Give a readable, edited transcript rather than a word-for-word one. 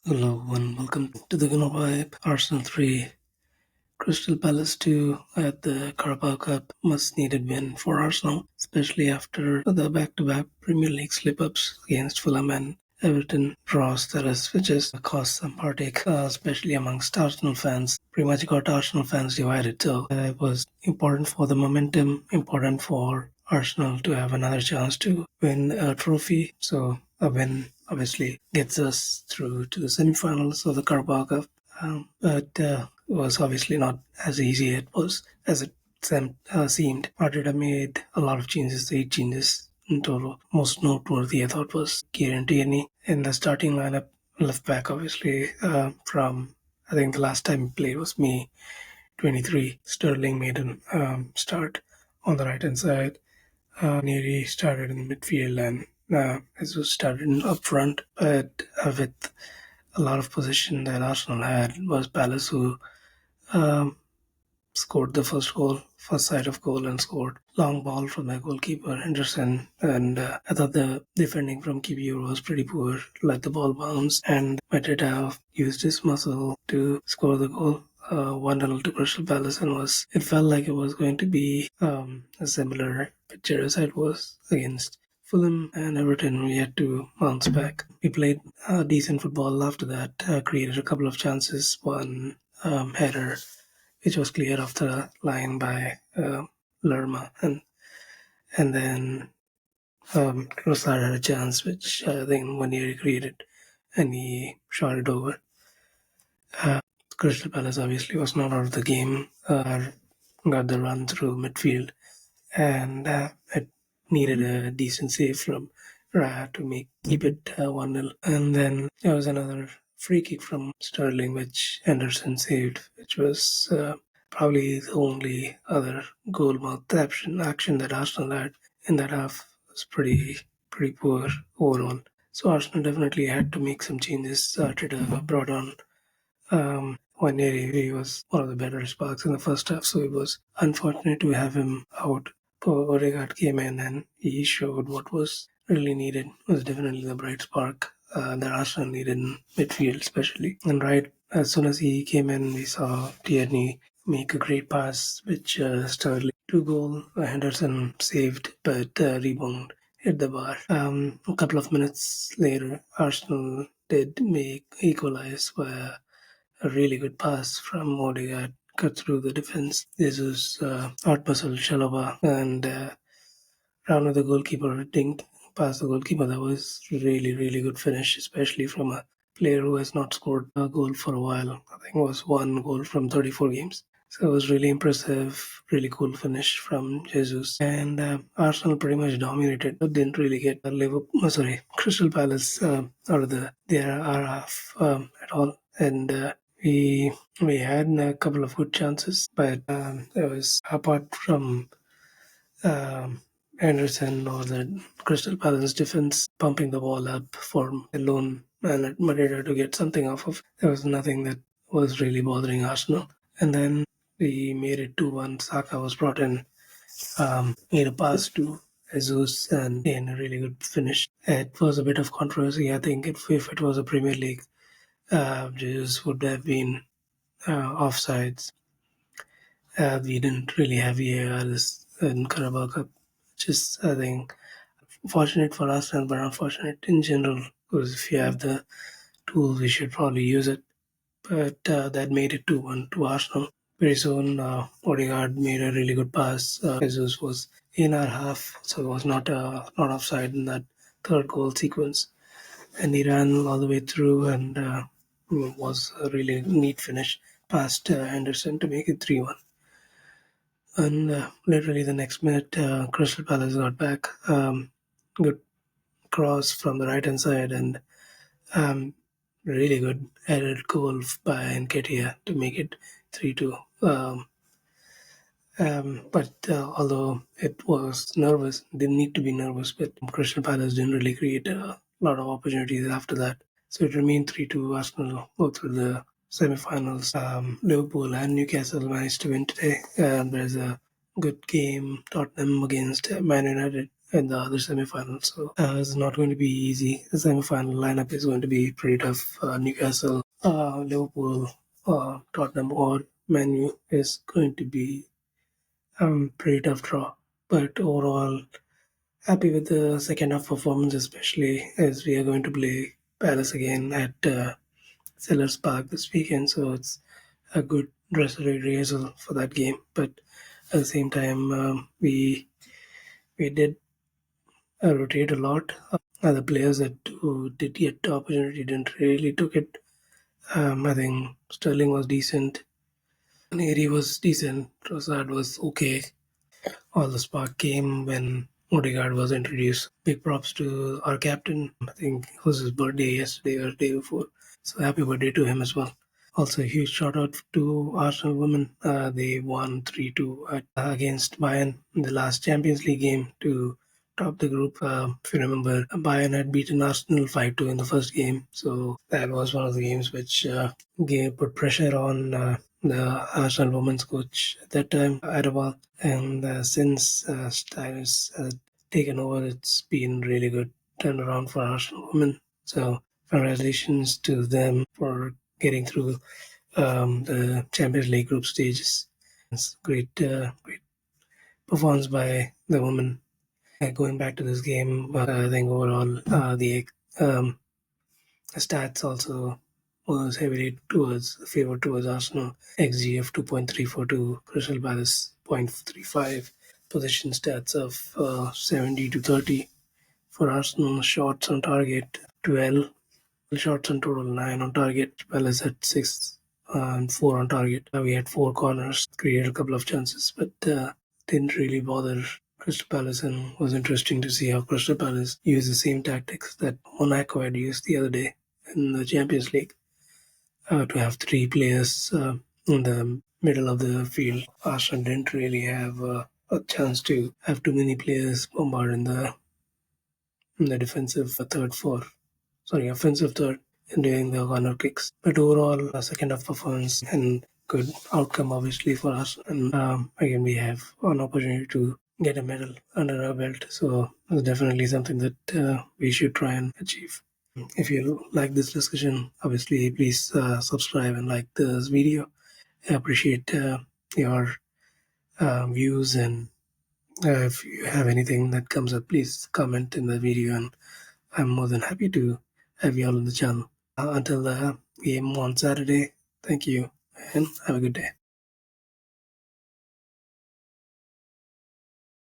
Hello and welcome to the Gonna Vibe. Arsenal 3, Crystal Palace 2 at the Carabao Cup. Much needed win for Arsenal, especially after the back-to-back Premier League slip-ups against Fulham and Everton draws that is, which has caused some heartache, especially amongst Arsenal fans. Pretty much got Arsenal fans divided. So it was important for the momentum, important for Arsenal to have another chance to win a trophy. So a win obviously gets us through to the semi-finals of the Carabao Cup. But it was obviously not as easy as it seemed. Arteta made a lot of changes, 8 changes in total. Most noteworthy, I thought, was Kieran Tierney in the starting lineup, left back, obviously, from I think the last time he played was May 23. Sterling made an start on the right hand side. Neri started in the midfield and Jesus started up front, but with a lot of position that Arsenal had was Palace who um, scored the first goal, first sight of goal, and scored long ball from their goalkeeper Henderson. And I thought the defending from Kivior was pretty poor, let the ball bounce, and Mateta used his muscle to score the goal. 1-0 to Crystal Palace, and it felt like it was going to be a similar picture as it was against Fulham and Everton. We had to bounce back. We played decent football after that, created a couple of chances, one header which was cleared off the line by Lerma, and then Rosar had a chance, which I think Manieri created, and he shot it over. Crystal Palace obviously was not out of the game. Got the run through midfield, and it needed a decent save from Raya to keep it 1-0. And then there was another free kick from Sterling, which Henderson saved, which was probably the only other goal mouth action that Arsenal had in that half. Was pretty poor overall. So Arsenal definitely had to make some changes. Arteta brought on Waneri. He was one of the better sparks in the first half, so it was unfortunate to have him out. Odegaard came in and he showed what was really needed. It was definitely the bright spark that Arsenal needed in midfield, especially. And right as soon as he came in, we saw Tierney make a great pass, which Sterling two goal. Henderson saved, but rebound hit the bar. A couple of minutes later, Arsenal did make equalize where a really good pass from Odegaard cut through the defense. Jesus outmuscled Chalobah and round with the goalkeeper dinked past the goalkeeper. That was really good finish, especially from a player who has not scored a goal for a while. I think it was one goal from 34 games. So it was really impressive, really cool finish from Jesus. And Arsenal pretty much dominated. Didn't really get Crystal Palace out of their half at all. And we had a couple of good chances, but there was apart from um, Anderson or the Crystal Palace defense pumping the ball up for alone and at Madrid to get something off of. There was nothing that was really bothering Arsenal. And then we made it 2-1. Saka was brought in, made a pass to Jesus and in a really good finish. It was a bit of controversy. I think if it was a Premier League, Jesus would have been offsides. We didn't really have VAR this in Carabao Cup, which is, I think, fortunate for us and but unfortunate in general. Because if you have the tools, we should probably use it. But that made it 2-1 to Arsenal. Very soon, Odegaard made a really good pass. Jesus was in our half, so it was not offside in that third goal sequence. And he ran all the way through and was a really neat finish past Henderson to make it 3-1. And literally the next minute, Crystal Palace got back. Good cross from the right hand side and um, really good headed goal by Nketiah to make it 3-2. But although it was nervous, didn't need to be nervous, but Crystal Palace didn't really create a lot of opportunities after that. So it remained 3-2. Arsenal go through the semi-finals. Liverpool and Newcastle managed to win today. There's a good game. Tottenham against Man United. in the other semi-final. So it's not going to be easy. The semi-final lineup is going to be pretty tough. Newcastle, Liverpool, Tottenham, or Man U is going to be pretty tough draw. But overall, happy with the second half performance, especially as we are going to play Palace again at Sellers Park this weekend. So it's a good dress rehearsal for that game. But at the same time, we did rotate a lot. The players that who did get the opportunity didn't really took it. I think Sterling was decent. Neri was decent. Trossard was okay. All the spark came when Odegaard was introduced. Big props to our captain. I think it was his birthday yesterday or the day before. So happy birthday to him as well. Also, a huge shout out to Arsenal women. They won 3-2 against Bayern in the last Champions League game to top the group. If you remember, Bayern had beaten Arsenal 5-2 in the first game. So that was one of the games which put pressure on the Arsenal women's coach at that time, Arabal. And since Stylus taken over, it's been really good turnaround for Arsenal women. So congratulations to them for getting through the Champions League group stages. It's great performance by the women. Going back to this game, I think overall the stats also was heavily towards favored towards Arsenal. XG of 2.342, Crystal Palace 0.35, position stats of 70-30 for Arsenal. Shots on target 12, shots on total 9 on target. Palace at 6 and 4 on target. We had 4 corners, created a couple of chances, but didn't really bother Crystal Palace, and was interesting to see how Crystal Palace used the same tactics that Monaco had used the other day in the Champions League, to have 3 players in the middle of the field. Arsenal didn't really have a chance to have too many players bombard in the defensive offensive third and during the corner kicks. But overall, a second half performance and good outcome obviously for us. And again, we have an opportunity to get a medal under our belt. So it's definitely something that we should try and achieve. If you like this discussion, obviously please subscribe and like this video. I appreciate your views, and if you have anything that comes up, please comment in the video, and I'm more than happy to have you all on the channel. Until the game on Saturday, thank you and have a good day.